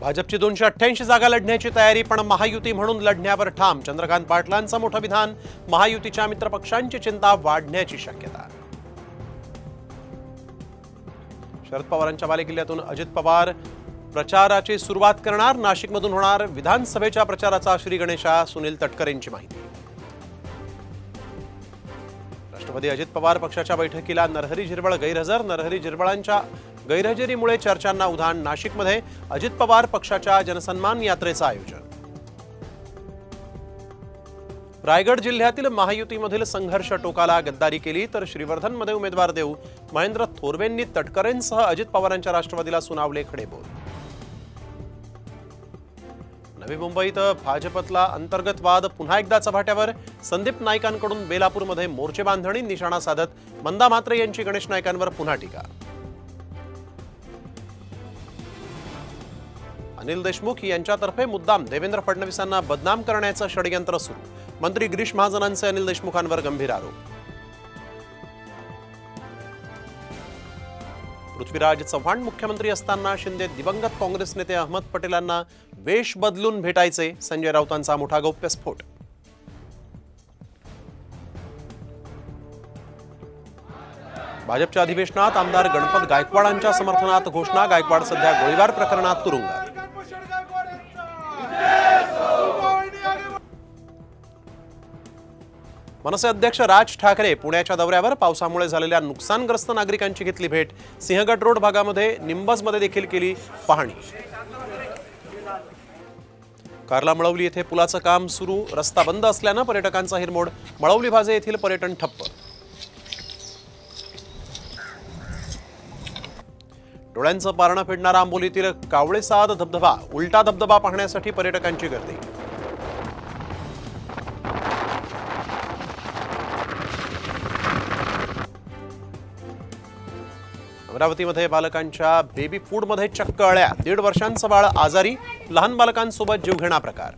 भाजपची 288 जागा लढण्याची तयारी, पण महायुती म्हणून लढण्यावर ठाम. चंद्रकांत पाटलांचं मोठं विधान. महायुतीच्या मित्रपक्षांची चिंता वाढण्याची शक्यता. शरद पवारांच्या बालेकिल्ल्यातून अजित पवार प्रचाराची सुरुवात करणार. नाशिकमधून होणार विधानसभेच्या प्रचाराचा श्री गणेशा. सुनील तटकरेंची माहिती. राष्ट्रवादी अजित पवार पक्षाच्या बैठकीला नरहरी झिरवळ गैरहजर. नरहरी झिरवळांच्या गैरहजेरीमुळे चर्चांना उधाण. नाशिकमध्ये अजित पवार पक्षाच्या जनसन्मान यात्रेचं आयोजन. रायगड जिल्ह्यातील महायुतीमधील संघर्ष टोकाला. गद्दारी केली तर श्रीवर्धनमध्ये उमेदवार देऊ. महेंद्र थोरवेंनी तटकरेंसह अजित पवारांच्या राष्ट्रवादीला सुनावले खडेबोल. नवी मुंबईत भाजपतला अंतर्गत वाद पुन्हा एकदा चव्हाट्यावर. संदीप नाईकांकडून बेलापूरमध्ये मोर्चे बांधणी. निशाणा साधत मंदा म्हात्रे यांची गणेश नाईकांवर पुन्हा टीका. अनिल देशमुख यांच्यातर्फे मुद्दाम देवेंद्र फडणवीसांना बदनाम करण्याचं षडयंत्र सुरू. मंत्री गिरीश महाजनांचे अनिल देशमुखांवर गंभीर आरोप. पृथ्वीराज चव्हाण मुख्यमंत्री असताना शिंदे दिवंगत काँग्रेस नेते अहमद पटेलांना वेश बदलून भेटायचे. संजय राऊतांचा मोठा गौप्यस्फोट. भाजपच्या अधिवेशनात आमदार गणपत गायकवाडांच्या समर्थनात घोषणा. गायकवाड सध्या गोळीबार प्रकरणात तुरुंगात. मनसे अध्यक्ष राज ठाकरे पुण्याच्या दौऱ्यावर. पावसामुळे झालेल्या नुकसानग्रस्त नागरिकांची घेतली भेट. सिंहगड रोड भागामध्ये निंबसमध्ये देखील केली पाहणी. कार्ला मळवली येथे पुलाचं काम सुरू. रस्ता बंद असल्यानं पर्यटकांचा हिरमोड. मळवली भाजे येथील पर्यटन ठप्प. डोळ्यांचं पारणं फेडणारा आंबोलीतील कावळेसाद धबधबा. उलटा धबधबा पाहण्यासाठी पर्यटकांची गर्दी. अमरावतीमध्ये बालकांच्या बेबी फूडमध्ये चक्क अळ्या. 1.5 वर्षांचं बाळ आजारी. लहान बालकांसोबत जीवघेणा प्रकार.